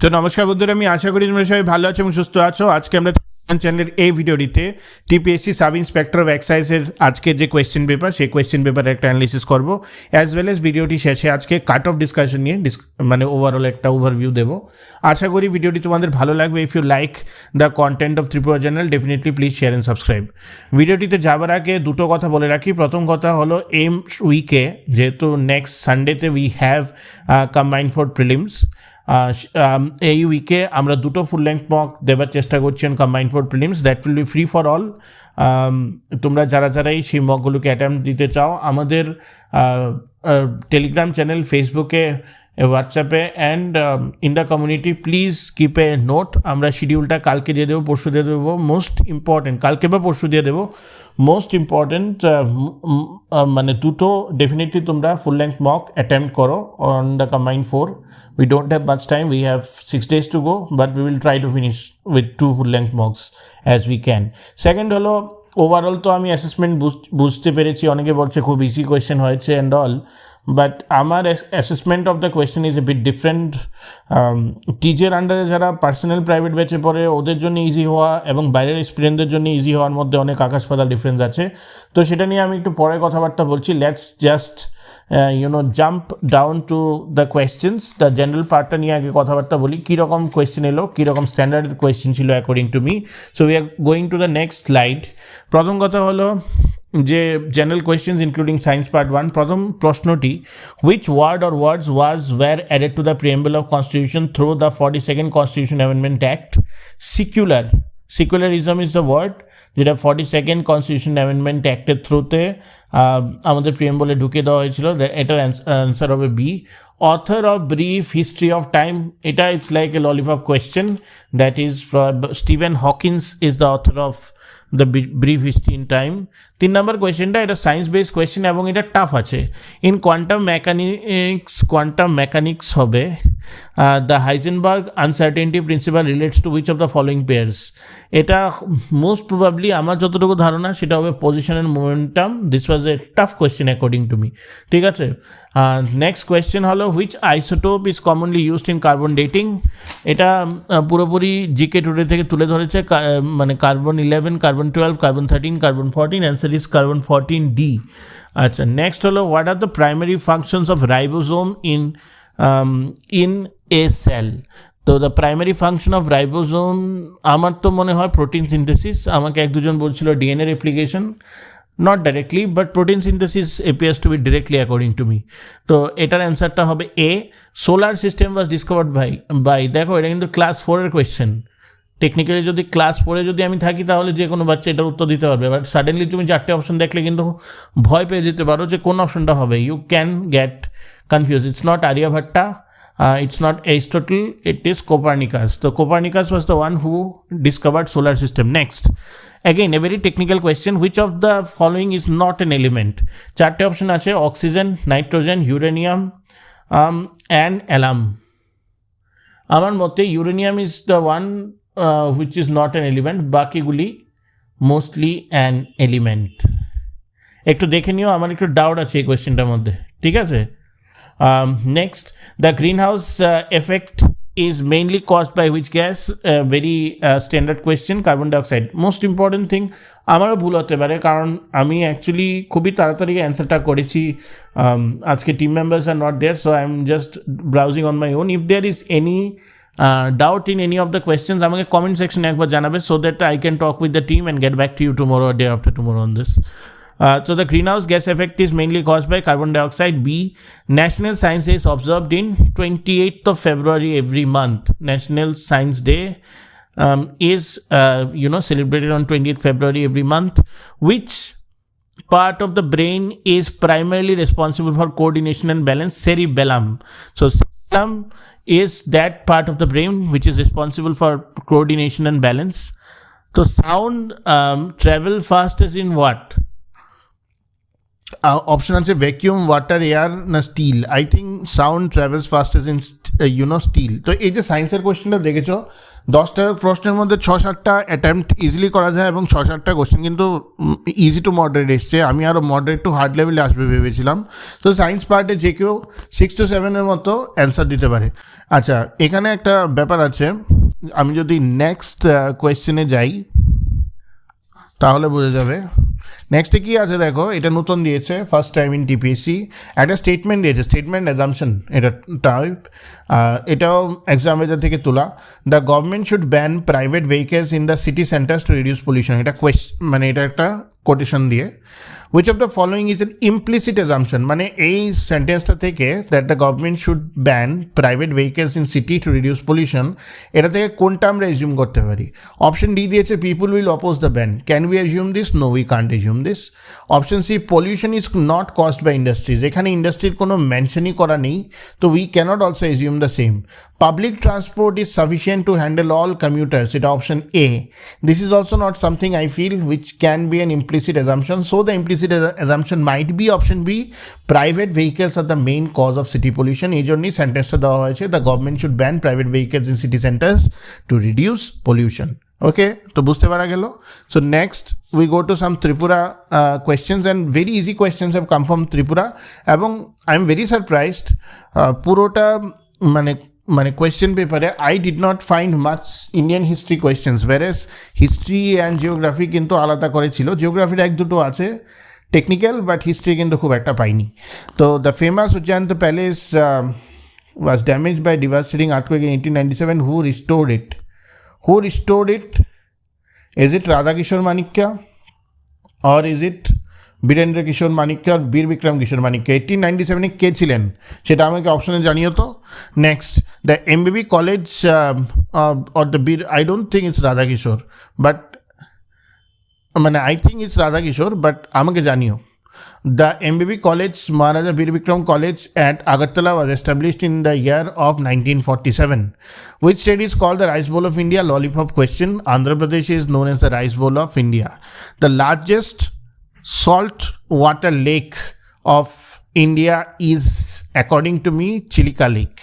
তো নমস্কার বন্ধুরা, আমি আশা করি তোমরা সবাই ভালো আছো এবং সুস্থ আছো। আজকে আমরা চ্যানেলের এই ভিডিওটিতে টিপিএসসি সাব ইন্সপেক্টর অফ এক্সাইজের আজকে যে কোয়েশ্চেন পেপার, সেই কোয়েশ্চেন পেপারের একটা অ্যানালিসিস করবো, অ্যাজ ওয়েল এস ভিডিওটি শেষে আজকে কাট অফ ডিসকাশন নিয়ে মানে ওভারঅল একটা ওভারভিউ দেবো। আশা করি ভিডিওটি তোমাদের ভালো লাগবে। If you like the content of Tripura channel, definitely please share and subscribe. ভিডিওটিতে যাবার আগে দুটো কথা বলে রাখি। প্রথম কথা হলো এম উইকে, যেহেতু নেক্সট সানডেতে we have combined for prelims, এই উইকে আমরা দুটো ফুল লেন্থ মক দেওয়ার চেষ্টা করছি on combined for prelims. That will be free for all. তোমরা যারাই সেই মকগুলোকে অ্যাটেম্প দিতে চাও, আমাদের টেলিগ্রাম চ্যানেল, ফেসবুকে, হোয়াটসঅ্যাপে and in the community please keep A note. আমরা শিডিউলটা কালকে দিয়ে দেবো, পরশু দিয়ে দেবো। মোস্ট ইম্পর্টেন্ট, কালকে বা পরশু দিয়ে দেবো। মোস্ট ইম্পর্টেন্ট মানে দুটো ডেফিনেটলি তোমরা ফুল লেন্থ মক অ্যাটেম্প করো on the combined 4. We don't have much time. We have 6 days to go, but we will try to finish with 2 full-length mocks as we can. Second হলো, overall তো আমি assessment বুঝতে পেরেছি। অনেকে বলছে খুব easy question হয়েছে অ্যান্ড অল, বাট আমার assessment of the question is a bit different. টিজের আন্ডারে যারা পার্সোনাল প্রাইভেট ব্যাচে পড়ে, ওদের জন্য ইজি হওয়া এবং বাইরের স্টুডেন্টদের জন্য ইজি হওয়ার মধ্যে অনেক আকাশ পাতাল ডিফারেন্স আছে। তো সেটা নিয়ে আমি একটু পরে কথাবার্তা বলছি। Let's just jump down to the questions. The general পার্টটা নিয়ে আগে কথাবার্তা বলি। কীরকম কোয়েশ্চেন এলো, কীরকম স্ট্যান্ডার্ড কোয়েশ্চেন ছিল according to me. So we are going to the next slide. প্রথম কথা হলো যে general questions including science part 1। প্রথম প্রশ্নটি, which word or words were added to the preamble of constitution through the 42nd constitution amendment act? Secularism is the word, যেটা 42nd constitution amendment অ্যাক্টের থ্রুতে আমাদের প্রিএম্বলে ঢুকিয়ে দেওয়া হয়েছিল। এটার অ্যান্সার হবে B. Author of brief history of time, এটা it's like a lollipop question. That is Steven Hawkins is the author of the brief history in time. 3 নম্বর কোয়েশ্চেনটা, এটা সায়েন্স বেসড কোয়েশ্চেন এবং এটা টাফ আছে। ইন কোয়ান্টাম মেকানিক্স হবে, the Heisenberg uncertainty principal relates to which of the following pairs? এটা most probably, আমার যতটুকু ধারণা, সেটা হবে position and momentum. This was a tough question according to me. ঠিক আছে, নেক্সট কোয়েশ্চেন হলো, which isotope is commonly used in carbon dating? এটা পুরোপুরি জিকে টুডে থেকে তুলে ধরেছে, মানে carbon 11, carbon 12, carbon 13, carbon 14। Answer is carbon 14D। আচ্ছা, নেক্সট হলো, what are the primary functions of ribosome in a cell? তো the primary function of ribosome, আমার তো মনে হয় প্রোটিন সিনথেসিস। আমাকে এক দুজন বলছিল DNA replication, not directly, but protein synthesis appears to be directly according to me. তো এটার অ্যান্সারটা হবে A. Solar system was discovered by, দেখো এটা কিন্তু ক্লাস 4-এর কোয়েশ্চেন। টেকনিক্যালি যদি ক্লাস 4-এ যদি আমি থাকি, তাহলে যে কোনো বাচ্চা এটার উত্তর দিতে পারবে। বাট সাডেনলি তুমি 4টে অপশন দেখলে কিন্তু ভয় পেয়ে যেতে পারো যে কোন অপশনটা হবে। You can get confuse. It's not Aryabhatta, it's not Aristotle, it is Copernicus. So Copernicus was the one who discovered solar system. Next, again a very technical question, which of the following is not an element? 4টে option আছে, oxygen, nitrogen, uranium and alum. আমার মতে uranium is the one which is not an element, বাকিগুলি mostly an element। একটু দেখে নিও, আমার একটু ডাউট আছে এই কোয়েশ্চেনটার মধ্যে। ঠিক আছে, next, the greenhouse effect is mainly caused by which gas? Very standard question, carbon dioxide. Most important thing, আমারও ভুল হতে পারে, কারণ আমি অ্যাকচুয়ালি খুবই তাড়াতাড়ি অ্যান্সারটা করেছি। আজকে team members are not there, so I am just browsing on my own. If there is any doubt in any of the questions, আমাকে কমেন্ট সেকশনে একবার জানাবে, so that I can talk with the team and get back to you tomorrow or day after tomorrow on this. So the greenhouse gas effect is mainly caused by carbon dioxide. B, National Science Day is observed in 28th of February every month. National Science Day is celebrated on 28th February every month. Which part of the brain is primarily responsible for coordination and balance? Cerebellum. So cerebellum is that part of the brain which is responsible for coordination and balance. So sound travel fastest in what? Option আছে vacuum, water, air না steel. I think sound travels fastest in steel. তো এই যে সায়েন্সের কোয়েশ্চেনটা দেখেছো, 10টা প্রশ্নের মধ্যে 6-7টা অ্যাটেম্প্ট ইজিলি করা যায় এবং 6-7টা কোয়েশ্চেন কিন্তু ইজি টু মডারেট এসছে। আমি আরও মডারেট টু হার্ড লেভেলে আসবে ভেবেছিলাম। তো সায়েন্স পার্টে যে কেউ 6 to 7 মতো অ্যান্সার দিতে পারে। আচ্ছা, এখানে একটা ব্যাপার আছে, আমি যদি নেক্সট কোয়েশ্চেনে যাই তাহলে বোঝা যাবে। নেক্সটে কী আছে দেখো, এটা নতুন দিয়েছে ফার্স্ট টাইম ইন টিপিএসসি। একটা স্টেটমেন্ট দিয়েছে, স্টেটমেন্ট অ্যাজাম্পশন এটা টাইপ, এটাও এক্সাম ওয়েজার থেকে তোলা। The government should ban private vehicles in the city centres to reduce pollution. এটা মানে এটা একটা কোটেশন দিয়ে। which of the following is an implicit assumption, মানে এই সেন্টেন্সটা থেকে that the government should ban private vehicles in city to reduce pollution, এটা থেকে কোনটা আমরা assume করতে পারি? অপশন ডি দিয়েছে people will oppose the ban. Can we assume this? No, we can't assume this. Option C pollution is not caused by industries, এখানে ইন্ডাস্ট্রির কোনো মেনশনই করা নেই, তো we cannot also assume the same. Public transport is sufficient to handle all commuters, এটা option A. This is also not something I feel which can be an implicit assumption, so the implicit assumption might be option B, private vehicles are the main cause of city pollution. এই জন্যই সেন্টেন্সটা দেওয়া হয়েছে, the government should ban private vehicles in city centers to reduce pollution. Okay, তো বুঝতে পারা গেল। So next we go to some Tripura questions, and very easy questions have come from Tripura, এবং I am very surprised, পুরোটা মানে question পেপারে I did not find much Indian history questions, whereas history and geography কিন্তু আলাদা করে ছিল। জিওগ্রাফির 1-2 আছে technical, but history কিন্তু খুব একটা পাইনি। তো the famous Ujjayanta palace was damaged by devastating earthquake in 1897. Who restored it? Is it Radhakishor Manikya, or is it Birendra Kishore Manikya, Bir Bikram কিশোর মানিক্য? 1897 কে ছিলেন সেটা আমাকে অপশনে জানিও তো। Next, the MBB college or the Bir, I don't think it's Radhakishore, but মানে I think it's Radhakishore, but আমাকে জানিও। The MBB College, Maharaja Bir Bikram College at Agartala, was established in the year of 1947. Which state is called the Rice Bowl of India? Lollipop question. Andhra Pradesh is known as the Rice Bowl of India. The largest salt water lake of India is, according to me, Chilika Lake.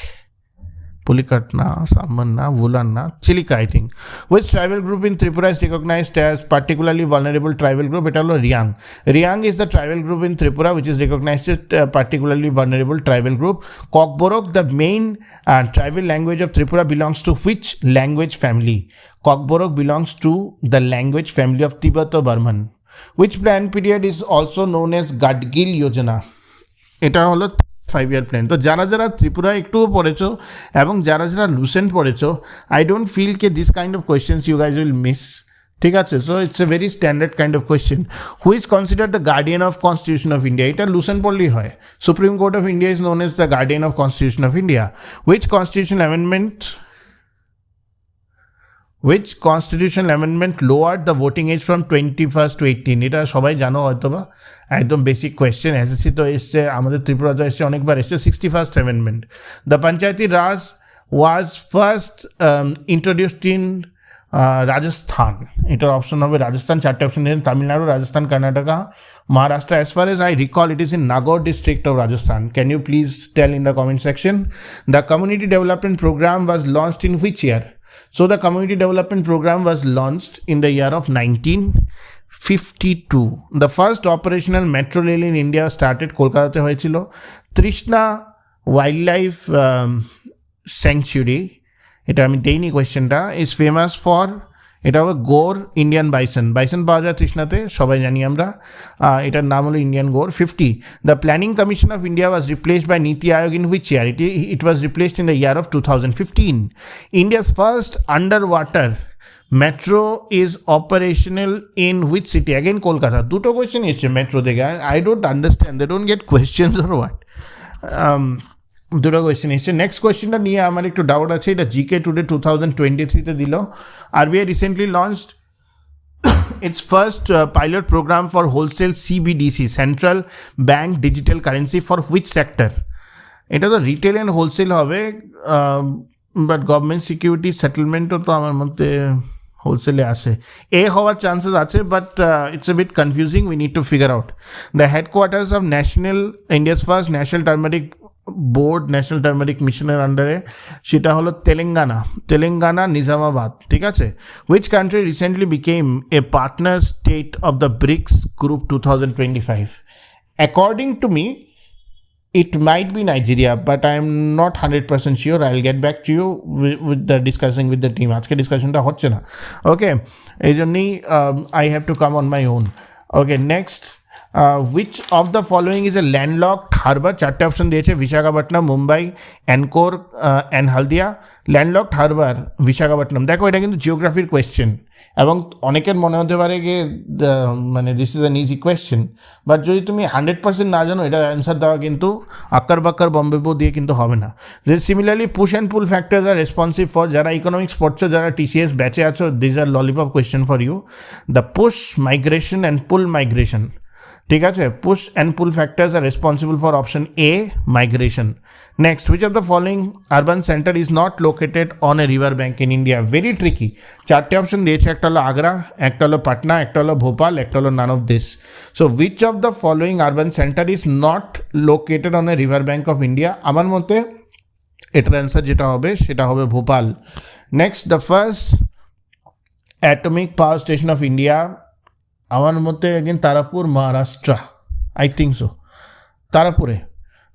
Pulikat na, Samman na, Vulan na, Chilika I think. Which tribal group in Tripura is recognized as particularly vulnerable tribal group? It is Riang. Riang is the tribal group in Tripura which is recognized as particularly vulnerable tribal group. Kokborok, the main tribal language of Tripura, belongs to which language family? Kokborok belongs to the language family of Tibeto-Burman. Which plan period is also known as Gadgil Yojana? এটা হলো 5-year plan. তো যারা যারা ত্রিপুরা একটুও পড়েছো এবং যারা যারা লুসেন্ট পড়েছো, আই ডোন্ট ফিল কে this kind of questions you guys will miss, ঠিক আছে? So it's a very standard kind of question. Who is consider the guardian of constitution of India? এটা লুসেন্ট পড়লেই হয়। Supreme court of India is known as the guardian of constitution of India. Which constitutional amendment lowered the voting age from 21 to 18? এটা সবাই জানো হয়তো বা, একদম basic question. SSC তো এসছে, আমাদের ত্রিপুরা তো এসছে, অনেকবার এসছে। 61st amendment. The Panchayati Raj was first introduced in Rajasthan. এটার অপশন হবে রাজস্থান। 4টে অপশন দিয়েছেন, Tamil Nadu, Rajasthan, Karnataka, Maharashtra. As far as I recall it is in Nagaur district of Rajasthan. Can you please tell in the comment section? The community development program was launched in which year? So the community development program was launched in the year of 1952. The first operational metro rail in India started Kolkata hoyechilo. Trishna Wildlife Sanctuary, এটা আমি দেইনি কোয়েশ্চেনটা, is famous for, এটা হবে গোর Indian bison. Bison পাওয়া যায় তৃষ্ণাতে, সবাই জানি আমরা। এটার নাম হলো ইন্ডিয়ান গোর। 50. The Planning Commission of India was replaced by Niti Aayog in which year? It was replaced in the year of 2015. India's first underwater metro is operational in which city? Again Kolkata. দুটো question এসছে metro থেকে। I don't understand, they don't get questions or what? দুটো question এসছে। Next কোয়েশ্চেনটা নিয়ে আমার একটু doubt আছে। এটা জিকে টুডে 2023-তে দিল। RBI recently launched its first pilot program for wholesale CBDC, Central Bank Digital Currency, for which sector? এটা তো রিটেল অ্যান্ড হোলসেল হবে, বাট গভর্নমেন্ট সিকিউরিটি সেটেলমেন্টও তো আমার মধ্যে হোলসেলে আসে, এ হওয়ার চান্সেস আছে, but it's a bit confusing, we need to figure out. The headquarters of India's first national turmeric board, national turmeric মিশনের আন্ডারে, সেটা হলো তেলেঙ্গানা নিজামাবাদ, ঠিক আছে। Which country recently became a partner state of the BRICS group 2025? According to me it might be Nigeria, but I am not 100% sure. I'll get back to you with the discussing with the team. আজকে ডিসকাশনটা হচ্ছে না, ওকে, এই জন্যই I have to come on my own. Okay, next, which of the following is a landlocked harbor? চারটে option দিয়েছে, Visakhapatnam, Mumbai, anchor and Haldia. Landlocked Harbour Visakhapatnam. দেখো, এটা কিন্তু জিওগ্রাফির কোয়েশ্চেন, এবং অনেকের মনে হতে পারে যে মানে this is an easy question, but যদি তুমি 100% না জানো, এটার অ্যান্সার দেওয়া কিন্তু আক্কার বাক্কার বম্বেবো দিয়ে কিন্তু হবে না। Similarly push and pull factors are responsive for, যারা ইকোনমিক্স পড়ছো, যারা টিসিএস ব্যাচে আছো, this are lollipop question for you. The push migration and pull migration, ঠিক আছে, push and pull factors are responsible for option A, migration. Next, which of the following urban centre is not located on a river bank in India? Very tricky, চারটে option দিয়েছে, একটা হলো আগ্রা, একটা হলো পাটনা, একটা হলো ভোপাল, একটা হলো নান of this. So which of the following urban centre is not located on a river bank of India? আমার মতে এটার অ্যান্সার যেটা হবে সেটা হবে Bhopal. Next, the first atomic power station of India, আমার মতে again Tarapur, Maharashtra, I think so.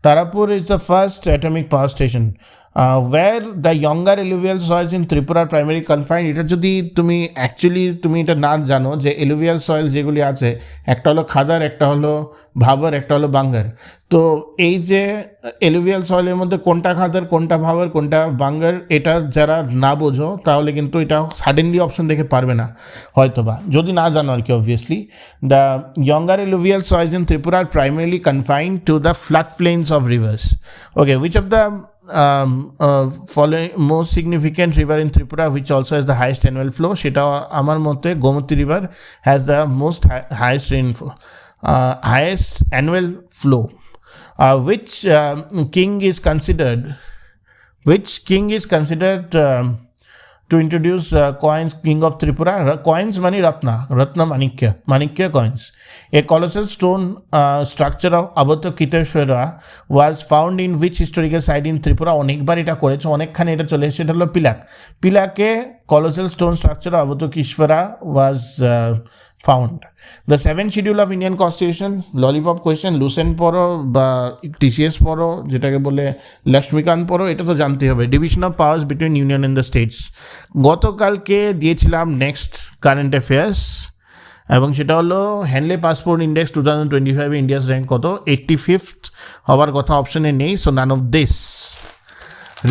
Tarapur is the first atomic power station. Where the younger alluvial soils in Tripura are primarily confined. এটা যদি তুমি অ্যাকচুয়ালি তুমি এটা না জানো যে এলুভিয়াল সয়েল যেগুলি আছে, একটা হলো খাদার, একটা হলো ভাবার, একটা হলো বাঙ্গার। তো এই যে এলুভিয়াল সয়েলের মধ্যে কোনটা খাদার, কোনটা ভাবার, কোনটা বাঙ্গার, এটা যারা না বোঝো তাহলে কিন্তু এটা সাডেনলি অপশন দেখে পারবে না হয়তো বা, যদি না জানো আর কি। Obviously the younger alluvial soils in Tripura are primarily confined to the floodplains of rivers. Okay, which of the following most significant river in Tripura which also has the highest annual flow? সেটা আমার মতে Gomati river has the most highest rainfall, highest annual flow. Which king is considered to introduce coins, king of Tripura? Coins money ratna manikya coins. A colossal stone structure of Avatokiteshvara was found in which historical site in Tripura? অনেকবার এটা করেছে, অনেকখানে এটা চলে এসেছে, এটা হলো পিলাকে colossal stone structure of Avatokiteshvara was found. The seventh schedule of Indian Constitution, lollipop question, Lucent পড়ো বা টিসিএস পড়ো, যেটাকে বলে লক্ষ্মীকান্ত পড়ো, এটা তো জানতে হবে। Division of powers between union and the states, গতকালকে দিয়েছিলাম নেক্সট কারেন্ট অ্যাফেয়ার্স, এবং সেটা হলো Henley passport index 2025 India's rank কত? 85th হওয়ার কথা অপশনে নেই, so none of this.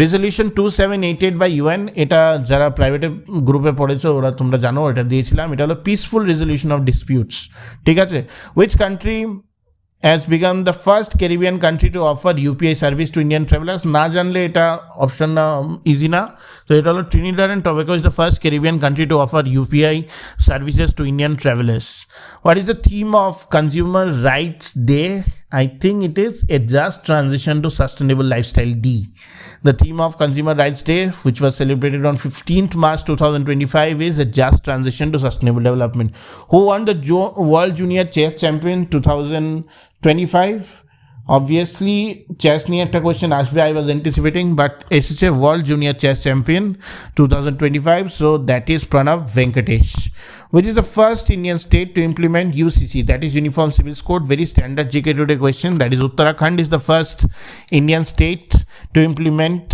Resolution 2788 by UN, এটা যারা প্রাইভেটে গ্রুপে পড়েছো ওরা তোমরা জানো, এটা দিয়েছিলাম। এটা হলো পিসফুল রেজলিউশন অফ ডিসপিউটস, ঠিক আছে। Which country has become the first Caribbean country to offer UPI service to Indian travelers? না জানলে এটা অপশন না ইজি না, তো এটা হলো Trinidad and Tobago is the first Caribbean country to offer UPI services to Indian travelers. What is the theme of Consumer Rights Day? I think it is a just transition to sustainable lifestyle. D. The theme of Consumer Rights Day, which was celebrated on 15th March 2025, is a just transition to sustainable development. Who won the World Junior Chess Champion 2025? Obviously, chess নিয়ে একটা question আসবে, I was anticipating, but এসেছে World Junior Chess Champion 2025, so that is Pranav Venkatesh. Which is the first Indian state to implement UCC, that is Uniform Civil Code? Very standard GK today question. That is Uttarakhand is the first Indian state to implement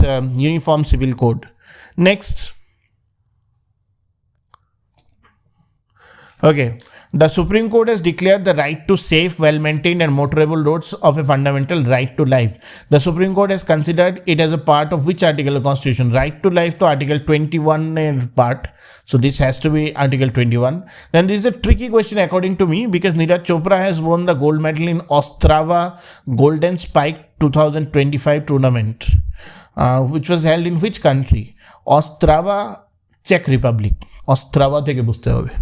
Uniform Civil Code. Next, okay. The Supreme Court has declared the right to safe, well-maintained and motorable roads of a fundamental right to life. The Supreme Court has considered it as a part of which article of Constitution? Right to life to Article 21 part. So this has to be Article 21. Then this is a tricky question according to me, because Neeraj Chopra has won the gold medal in Ostrava Golden Spike 2025 tournament, which was held in which country? Ostrava, Czech Republic. Ostrava থেকে বুঝতে হবে।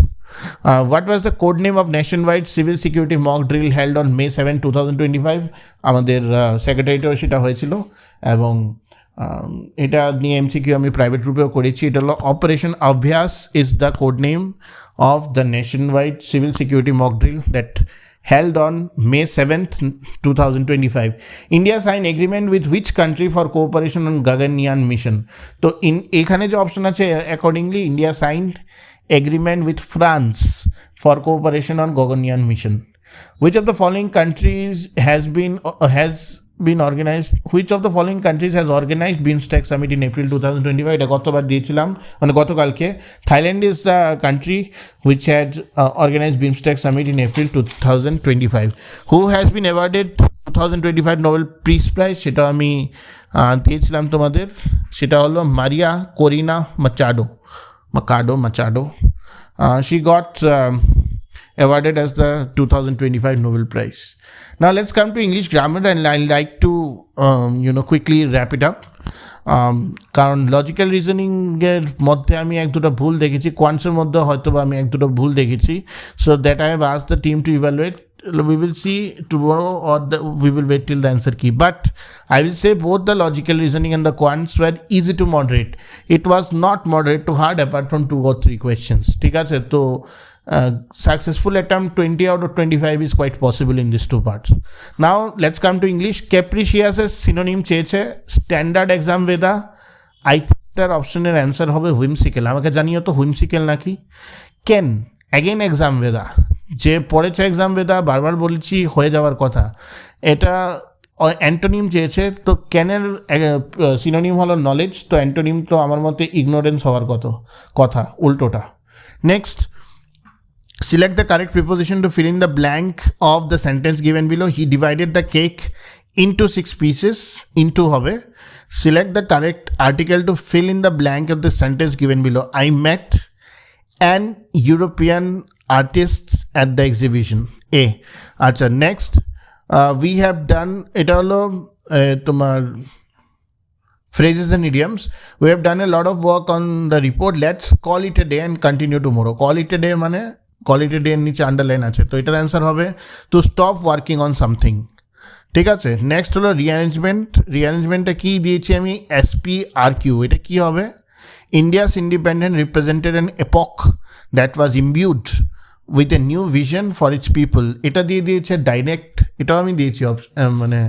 What was the code name of nationwide civil security mock drill held on May 7, 2025? আমাদের সেক্রেটারিয়েটে সেটা হয়েছিল, এবং এটা নিয়ে MCQ আমি প্রাইভেট গ্রুপেও করেছি। এটা হলো অপারেশন অভ্যাস is the code name of the nation wide civil security mock drill that held on May 7th, 2025. India signed agreement with which country for cooperation on Gaganyaan mission? তো এখানে যে option আছে accordingly India signed agreement with France for cooperation on Gaganyaan mission. Which of the following countries has been organized? Which of the following countries has organized BIMSTEC summit in April 2025? এটা গতবার দিয়েছিলাম, মানে গতকালকে। Thailand is the country which had organized BIMSTEC summit in April 2025. Who has been awarded 2025 Nobel Peace Prize? সেটা আমি দিয়েছিলাম তোমাদের, সেটা হলো মারিয়া Corina মাচাডো। She got awarded as the 2025 Nobel Prize. Now let's come to English grammar, and I'd like to quickly wrap it up. কারণ logical রিজনিংয়ের মধ্যে আমি এক দুটো ভুল দেখেছি, কোয়ান্টসের মধ্যে হয়তো আমি এক দুটো ভুল দেখেছি। So that I have asked the team to evaluate. We will see tomorrow, or we will wait till the answer key. But I will say both the logical reasoning and the quants were easy to moderate. It was not moderate to hard apart from 2 or 3 questions. ঠিক আছে, তো successful attempt 20 out of 25 is quite possible in these 2 parts. Now let's come to English. Capricious এর synonym চেয়েছে standard exam Vedha. I think তার অপশনের answer হবে হুইমসিকেল। আমাকে জানিও তো হুইমসিকেল নাকি কেন। অ্যাগেন এক্সাম বেদা, যে পড়েছে এক্সাম বেদা, বারবার বলেছি হয়ে যাওয়ার কথা। এটা অ্যান্টোনিম চেয়েছে, তো ক্যানের সিনোনিম হলো নলেজ, তো অ্যান্টোনিম তো আমার মতে ইগনোরেন্স হওয়ার কথা উল্টোটা। Next, select the correct preposition to fill in the blank of the sentence given below. He divided the cake into 6 pieces. Into হবে. Select the correct article to fill in the blank of the sentence given below. I met an European artist at the exhibition. A. আচ্ছা, next, we have done এটা হলো তোমার phrases and idioms. We have done a lot of work on the report. Let's call it a day and continue tomorrow. Call it a day মানে call it a day এর নিচে underline আছে, তো এটার answer হবে to stop working on something. ঠিক আছে, next হলো রিঅ্যারেঞ্জমেন্টটা কি দিয়েছি আমি, SPRQ। এটা কি হবে, India's independence represented an epoch that was imbued with a new vision for its people. এটা দিয়ে দিয়েছে ডাইরেক্ট, এটাও আমি দিয়েছি মানে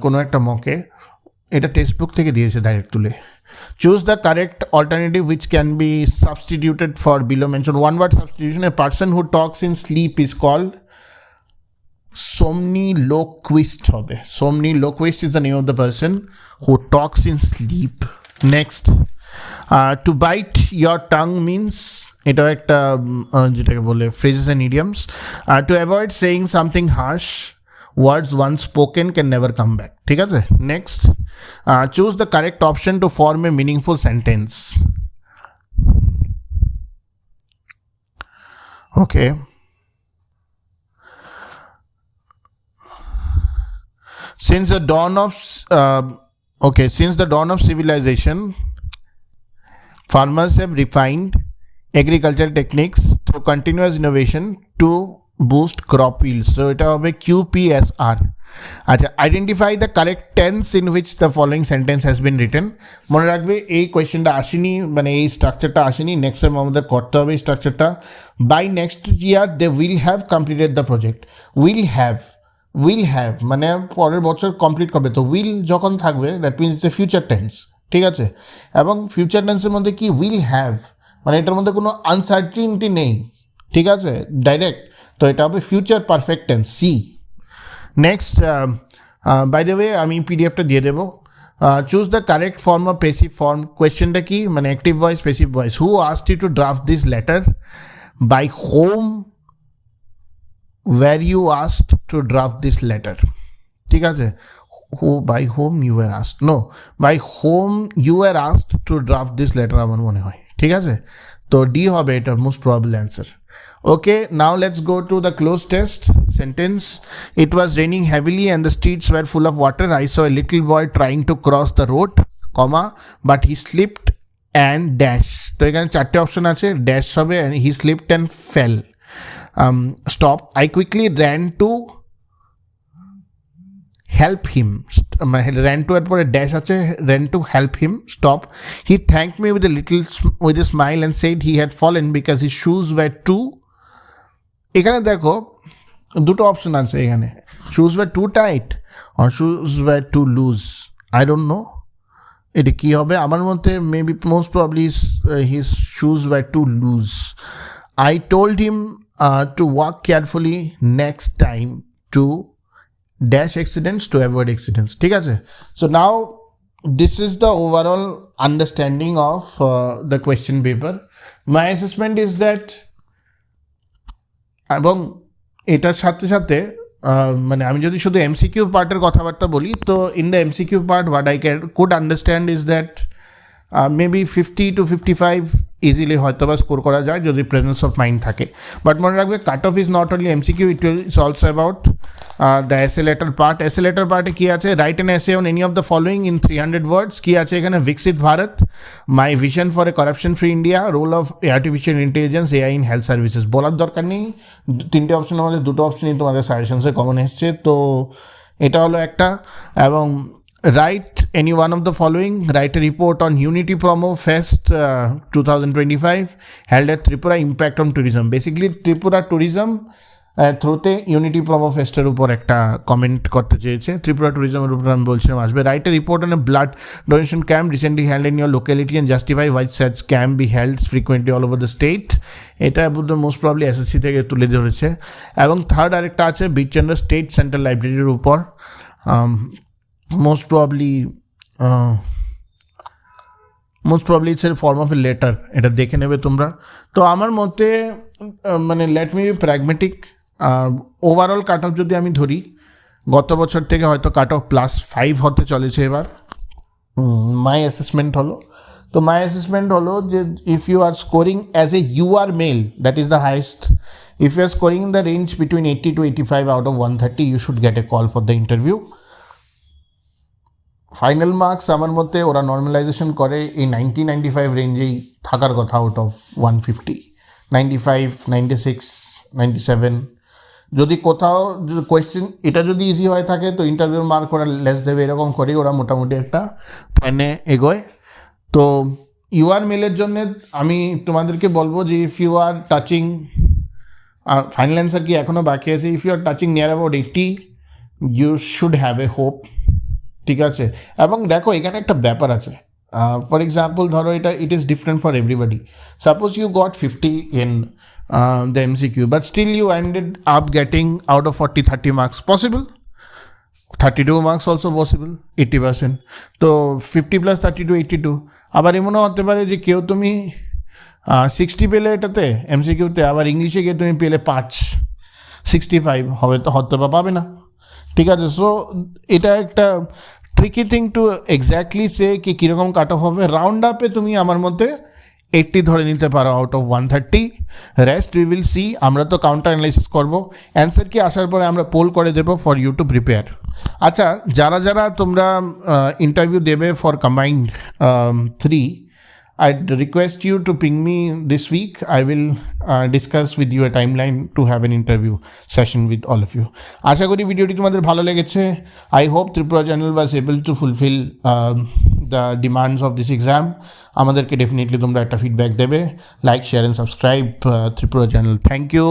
কোনো একটা মকে, এটা টেক্সট বুক থেকে দিয়েছে ডাইরেক্ট তুলে। Choose the correct alternative which can be substituted for below mentioned. One word substitution. A person who talks in sleep is called somniloquist. Somniloquist is the name of the person who talks in sleep. Next, to bite your tongue means, এটাও একটা যেটাকে বলে phrases and idioms. To avoid saying something harsh, words once spoken can never come back. ঠিক আছে, next, choose the correct option to form a meaningful sentence. Okay, since the dawn of civilization, farmers have refined agricultural techniques through continuous innovation to boost crop yields. So এটা হবে QPSR. আচ্ছা, identify the correct tense in which the following sentence has been written. মনে রাখবে এই কোয়েশ্চেনটা আসেনি, মানে এই স্ট্রাকচারটা আসেনি, নেক্সট টাইম আমাদের করতে হবে এই স্ট্রাকচারটা। By next year they will have completed the project. Will have মানে পরের বছর কমপ্লিট করবে, তো উইল যখন থাকবে that means it's a future tense. ঠিক আছে, এবং ফিউচার টেন্সের মধ্যে কি উইল হ্যাভ, মানে এটার মধ্যে কোনো আনসার্টিনিটি নেই। ঠিক আছে, ডাইরেক্ট, তো এটা হবে future perfect tense, C. Next, by the way আমি পিডিএফটা দিয়ে দেবো। Choose the correct form of passive form. কোয়েশ্চেনটা কি, মানে active voice, passive voice. Who asked you to draft this letter? By home were you asked to draft this letter? ঠিক আছে, by whom you were asked, no, by whom you were asked to draft this letter আমার মনে হয়। ঠিক আছে, তো D হবে এটার most probable answer. Okay, now let's go to the close test sentence. It was raining heavily and the streets were full of water. I saw a little boy trying to cross the road, comma, but he slipped and dash. তো এখানে 4টে option আছে, dash হবে, and he slipped and fell. Stop. I quickly ran to help him, ran to এর পরে dash আছে, ran to help him stop. He thanked me with a smile and said he had fallen because his shoes were too, এখানে দেখো দুটো option আছে এখানে, shoes were too tight or shoes were too loose. I don't know এটা কি হবে, আমার মতে maybe most probably his shoes were too loose. I told him to walk carefully next time to dash accidents to avoid accidents. ঠিক আছে, so now this is the overall understanding of the question paper. My assessment is that, এবং এটার সাথে সাথে মানে আমি যদি শুধু এমসিকিউ পার্টের কথাবার্তা বলি, তো in the MCQ part what I could understand is that maybe 50 to 55 easily হয়তো বা স্কোর করা যায় যদি প্রেজেন্স অফ মাইন্ড থাকে। বাট মনে রাখবে cut off is not only MCQ, it is also about the essay letter part. এসে letter পার্টে কী আছে, write an essay on any of the following in 300 ওয়ার্ডস। কী আছে এখানে, বিকশিত ভারত, মাই vision for a corruption free India, role of artificial intelligence AI in health services. বলার দরকার নেই, তিনটে অপশনের মধ্যে দুটো অপশনই তোমাদের সাজেশনসে কমন এসছে, তো এটা হলো একটা। এবং write any one of the following, write a report on Unity Promo Fest 2025 held at Tripura, impact on tourism. Basically Tripura tourism থ্রুতে ইউনিটি প্রোমো ফেস্টের উপর একটা কমেন্ট করতে চেয়েছে, ত্রিপুরা ট্যুরিজমের উপর আমি বলছিলাম আসবে। Write a report on a blood donation camp recently held in your locality and justify why such camp be held frequently all over the state. এটা মোস্ট প্রবলি এসএসসি থেকে তুলে ধরেছে। এবং থার্ড আরেকটা আছে বিচচন্দ্র স্টেট সেন্ট্রাল লাইব্রেরির উপর, most probably it's a form of a letter, এটা দেখে নেবে তোমরা। তো আমার মতে মানে let me be pragmatic, overall cut off যদি আমি ধরি গত বছর থেকে হয়তো কাট অফ +5 হতে চলেছে এবার। মাই অ্যাসেসমেন্ট হলো যে if you are scoring as a UR male, that is the highest. If you are scoring in the range between 80 to 85 out of 130, you should get a call for the interview. Final marks আমার মতে ওরা normalisation করে এই 90-95 রেঞ্জেই থাকার কথা out of 150, 95, 96, 97। যদি কোথাও question এটা যদি ইজি হয়ে থাকে তো ইন্টারভিউ মার্ক ওরা লেস দেবে, এরকম করেই ওরা মোটামুটি একটা প্ল্যানে এগোয়। তো UR মেলের জন্যে আমি তোমাদেরকে বলবো যে if you are touching, final answer কি এখনও বাকি আছে, if you are touching near about 80 you should have a hope. ঠিক আছে, এবং দেখো এখানে একটা ব্যাপার আছে, ফর এক্সাম্পল ধরো it is different for everybody. Suppose you got 50 in the MCQ but still you ended up getting out of 40 30 marks possible, 32 marks also possible, 80%। তো 50 + 32 82। আবার এমনও হতে পারে যে কেউ তুমি 60 পেলে এটাতে MCQতে, আবার ইংলিশে গিয়ে তুমি পেলে 5, 65 হবে, তো হয়তো বা পাবে না। ঠিক আছে, সো এটা একটা ট্রিকি থিং টু এক্স্যাক্টলি সে কি কীরকম কাট অফ হবে। রাউন্ড আপে তুমি আমার মধ্যে 80 ধরে নিতে পারো out of 130, rest we will see. আমরা তো কাউন্টার অ্যানালাইসিস করবো, অ্যান্সার কি আসার পরে আমরা পোল করে দেবো ফর ইউ টু প্রিপেয়ার। আচ্ছা, যারা তোমরা ইন্টারভিউ দেবে for combined 3, I'd request you to ping me this week. I will discuss with you a timeline to have an interview session with all of you. আশা করি ভিডিওটি তোমাদের ভালো লেগেছে। I hope Tripura channel was able to fulfill the demands of this exam. আমাদেরকে definitely তোমরা একটা feedback দেবে। Like, share and subscribe Tripura channel. Thank you.